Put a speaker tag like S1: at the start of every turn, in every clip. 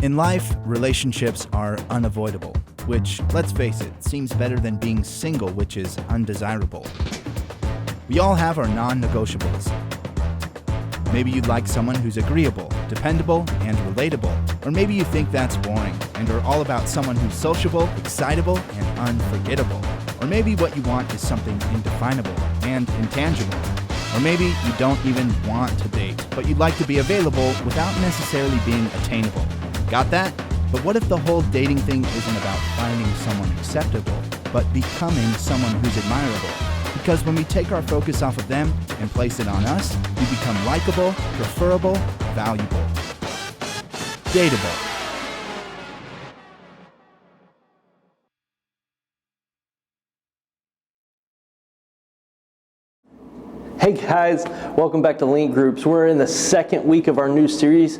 S1: In life, relationships are unavoidable, which, let's face it, seems better than being single, which is undesirable. We all have our non-negotiables. Maybe you'd like someone who's agreeable, dependable, and relatable. Or maybe you think that's boring and are all about someone who's sociable, excitable, and unforgettable. Or maybe what you want is something indefinable and intangible. Or maybe you don't even want to date, but you'd like to be available without necessarily being attainable. Got that? But what if the whole dating thing isn't about finding someone acceptable, but becoming someone who's admirable? Because when we take our focus off of them and place it on us, we become likable, preferable, valuable. Dateable.
S2: Hey guys, welcome back to Link Groups. We're in the second week of our new series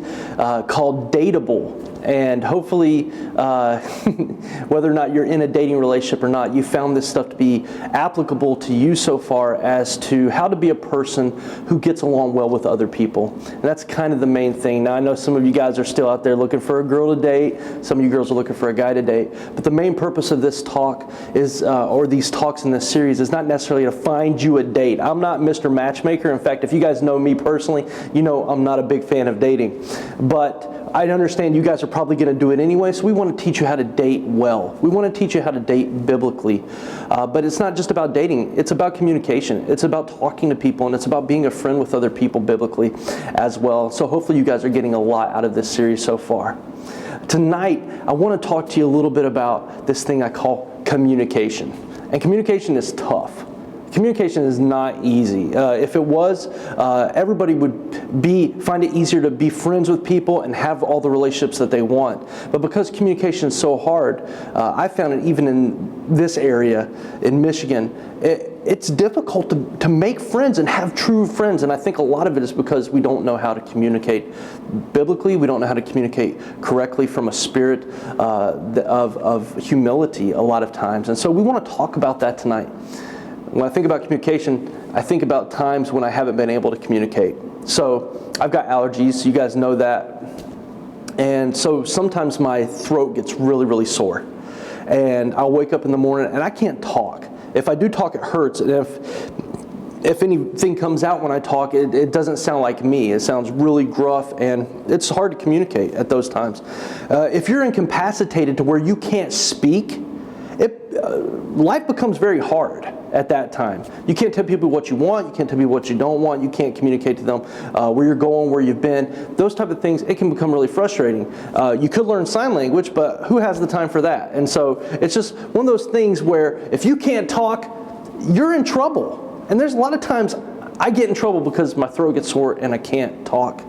S2: called Dateable. And hopefully, whether or not you're in a dating relationship or not, you found this stuff to be applicable to you so far as to how to be a person who gets along well with other people. And that's kind of the main thing. Now, I know some of you guys are still out there looking for a girl to date. Some of you girls are looking for a guy to date. But the main purpose of this talk is, or these talks in this series, is not necessarily to find you a date. I'm not Mr. Matchmaker. In fact, if you guys know me personally, you know I'm not a big fan of dating. But I understand you guys are probably going to do it anyway, so we want to teach you how to date well. We want to teach you how to date biblically. But it's not just about dating. It's about communication. It's about talking to people, and it's about being a friend with other people biblically as well. So hopefully you guys are getting a lot out of this series so far. Tonight, I want to talk to you a little bit about this thing I call communication. And communication is tough. Communication is not easy. If it was, everybody would find it easier to be friends with people and have all the relationships that they want. But because communication is so hard, I found it even in this area in Michigan, it's difficult to make friends and have true friends. And I think a lot of it is because we don't know how to communicate biblically. We don't know how to communicate correctly from a spirit of humility a lot of times. And so we want to talk about that tonight. When I think about communication, I think about times when I haven't been able to communicate. So I've got allergies, you guys know that. And so sometimes my throat gets really, really sore. And I'll wake up in the morning and I can't talk. If I do talk, it hurts. And if anything comes out when I talk, it doesn't sound like me. It sounds really gruff, and it's hard to communicate at those times. If you're incapacitated to where you can't speak, life becomes very hard at that time. You can't tell people what you want. You can't tell people what you don't want. You can't communicate to them where you're going, where you've been. Those type of things, it can become really frustrating. You could learn sign language, but who has the time for that? And so it's just one of those things where if you can't talk, you're in trouble. And there's a lot of times I get in trouble because my throat gets sore and I can't talk.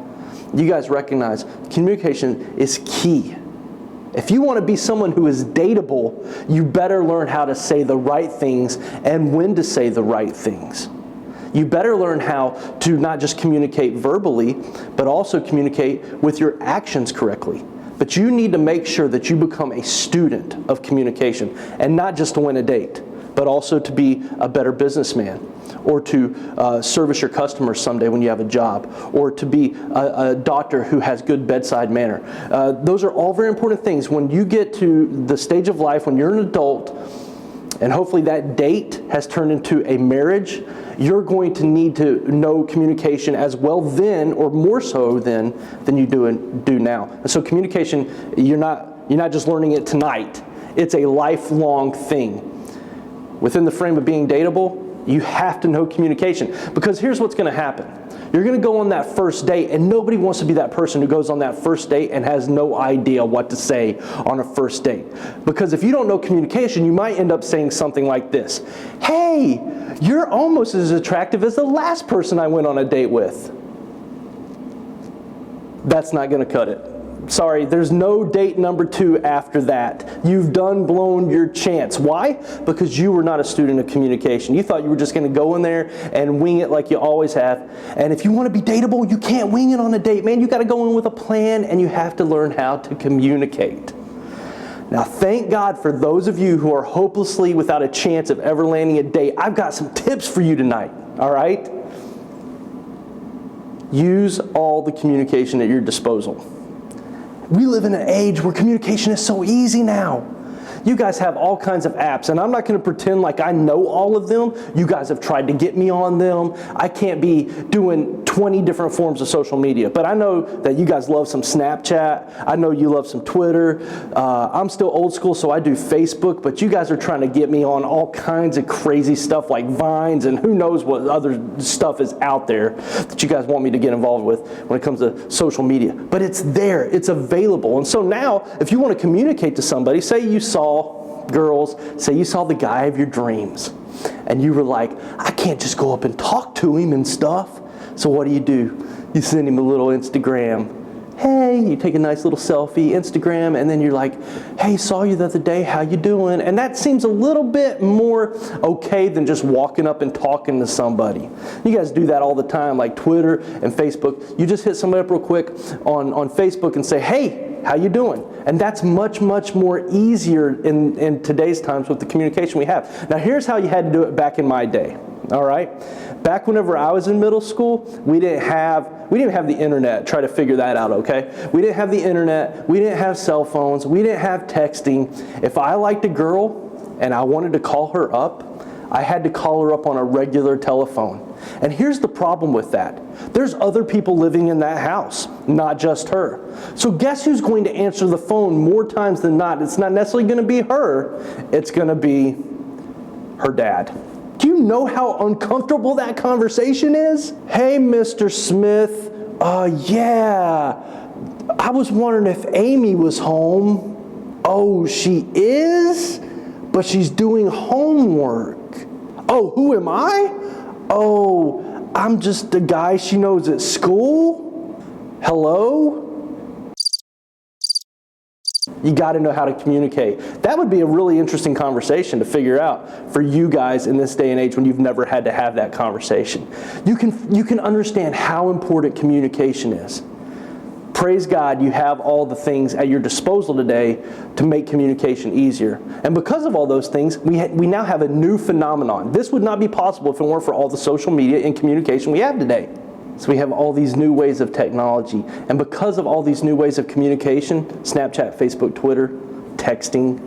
S2: You guys recognize communication is key. If you want to be someone who is dateable, you better learn how to say the right things and when to say the right things. You better learn how to not just communicate verbally, but also communicate with your actions correctly. But you need to make sure that you become a student of communication, and not just to win a date, but also to be a better businessman, or to service your customers someday when you have a job, or to be a doctor who has good bedside manner. Those are all very important things. When you get to the stage of life, when you're an adult, and hopefully that date has turned into a marriage, you're going to need to know communication as well then, or more so than you do now. And so communication, you're not just learning it tonight. It's a lifelong thing. Within the frame of being dateable, you have to know communication, because here's what's going to happen. You're going to go on that first date, and nobody wants to be that person who goes on that first date and has no idea what to say on a first date. Because if you don't know communication, you might end up saying something like this: "Hey, you're almost as attractive as the last person I went on a date with." That's not going to cut it. Sorry, there's no date number 2 after that. You've blown your chance. Why? Because you were not a student of communication. You thought you were just going to go in there and wing it like you always have. And if you want to be dateable, you can't wing it on a date, man. You got to go in with a plan, and you have to learn how to communicate. Now, thank God for those of you who are hopelessly without a chance of ever landing a date. I've got some tips for you tonight, all right? Use all the communication at your disposal. We live in an age where communication is so easy now. You guys have all kinds of apps, and I'm not going to pretend like I know all of them. You guys have tried to get me on them. I can't be doing 20 different forms of social media, but I know that you guys love some Snapchat. I know you love some Twitter. I'm still old school, so I do Facebook, but you guys are trying to get me on all kinds of crazy stuff like Vines and who knows what other stuff is out there that you guys want me to get involved with when it comes to social media. But it's there. It's available. And so now, if you want to communicate to somebody, say you saw say you saw the guy of your dreams and you were like, I can't just go up and talk to him and stuff. So what do? You send him a little Instagram. Hey, you take a nice little selfie, Instagram, and then you're like, hey, saw you the other day, how you doing? And that seems a little bit more okay than just walking up and talking to somebody. You guys do that all the time, like Twitter and Facebook. You just hit somebody up real quick on Facebook and say, hey, how you doing? And that's much, much more easier in today's times with the communication we have. Now here's how you had to do it back in my day. All right? Back whenever I was in middle school, we didn't have the internet. Try to figure that out, okay? We didn't have the internet. We didn't have cell phones. We didn't have texting. If I liked a girl and I wanted to call her up, I had to call her up on a regular telephone. And here's the problem with that. There's other people living in that house, not just her. So guess who's going to answer the phone more times than not? It's not necessarily going to be her. It's going to be her dad. Do you know how uncomfortable that conversation is? Hey, Mr. Smith, yeah, I was wondering if Amy was home. Oh, she is? But she's doing homework. Oh, who am I? Oh, I'm just the guy she knows at school. Hello? You got to know how to communicate. That would be a really interesting conversation to figure out for you guys in this day and age when you've never had to have that conversation. You can understand how important communication is. Praise God, you have all the things at your disposal today to make communication easier. And because of all those things, we now have a new phenomenon. This would not be possible if it weren't for all the social media and communication we have today. So we have all these new ways of technology. And because of all these new ways of communication, Snapchat, Facebook, Twitter, texting,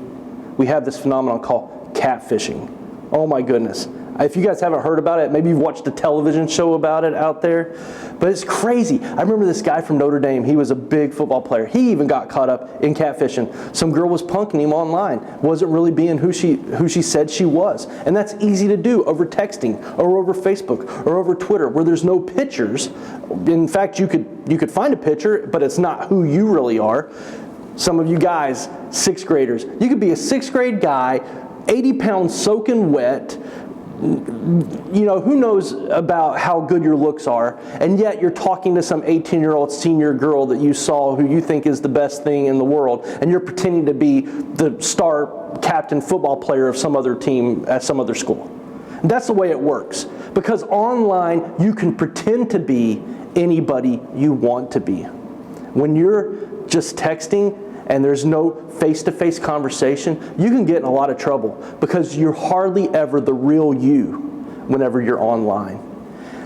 S2: we have this phenomenon called catfishing. Oh my goodness. If you guys haven't heard about it, maybe you've watched a television show about it out there. But it's crazy. I remember this guy from Notre Dame. He was a big football player. He even got caught up in catfishing. Some girl was punking him online. Wasn't really being who she said she was. And that's easy to do over texting or over Facebook or over Twitter where there's no pictures. In fact, you could find a picture, but it's not who you really are. Some of you guys, 6th graders, you could be a 6th grade guy, 80 pounds soaking wet, who knows about how good your looks are, and yet you're talking to some 18-year-old senior girl that you saw who you think is the best thing in the world, and you're pretending to be the star captain football player of some other team at some other school. And that's the way it works. Because online, you can pretend to be anybody you want to be. When you're just texting, and there's no face-to-face conversation, you can get in a lot of trouble because you're hardly ever the real you whenever you're online.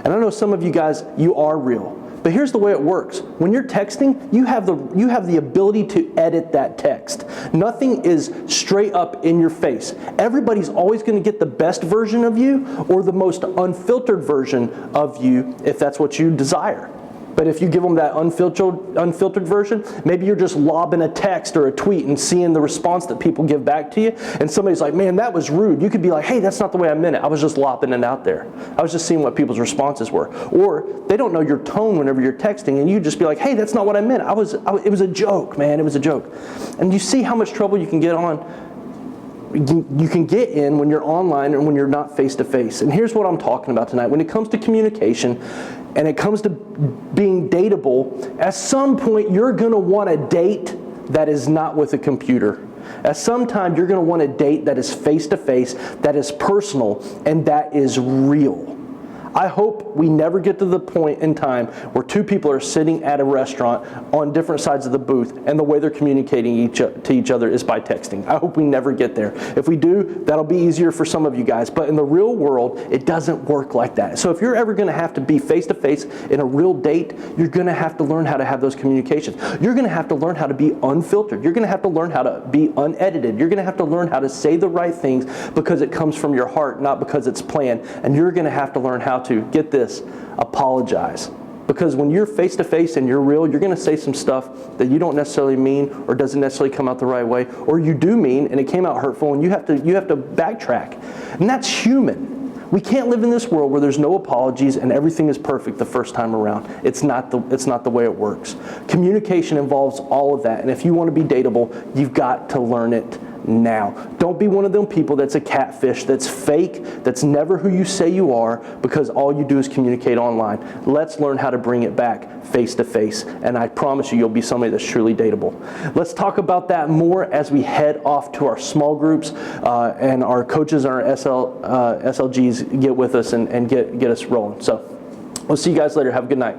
S2: And I know some of you guys, you are real. But here's the way it works. When you're texting, you have the ability to edit that text. Nothing is straight up in your face. Everybody's always going to get the best version of you or the most unfiltered version of you if that's what you desire. But if you give them that unfiltered version, maybe you're just lobbing a text or a tweet and seeing the response that people give back to you. And somebody's like, man, that was rude. You could be like, hey, that's not the way I meant it. I was just lobbing it out there. I was just seeing what people's responses were. Or they don't know your tone whenever you're texting, and you just be like, hey, that's not what I meant. It was a joke, man. It was a joke. And you see how much trouble you can get in when you're online and when you're not face-to-face. And here's what I'm talking about tonight. When it comes to communication and it comes to being dateable, at some point you're going to want a date that is not with a computer. At some time you're going to want a date that is face-to-face, that is personal, and that is real. I hope we never get to the point in time where two people are sitting at a restaurant on different sides of the booth and the way they're communicating to each other is by texting. I hope we never get there. If we do, that'll be easier for some of you guys. But in the real world, it doesn't work like that. So if you're ever going to have to be face-to-face in a real date, you're going to have to learn how to have those communications. You're going to have to learn how to be unfiltered. You're going to have to learn how to be unedited. You're going to have to learn how to say the right things because it comes from your heart, not because it's planned. And you're going to have to learn how to, get this, apologize. Because when you're face-to-face and you're real, you're going to say some stuff that you don't necessarily mean or doesn't necessarily come out the right way, or you do mean and it came out hurtful, and you have to backtrack. And that's human. We can't live in this world where there's no apologies and everything is perfect the first time around. It's not the way it works. Communication involves all of that, and if you want to be dateable, you've got to learn it now. Don't be one of them people that's a catfish, that's fake, that's never who you say you are because all you do is communicate online. Let's learn how to bring it back face to face, and I promise you'll be somebody that's truly dateable. Let's talk about that more as we head off to our small groups and our coaches and our SLGs get with us and get us rolling. So we'll see you guys later. Have a good night.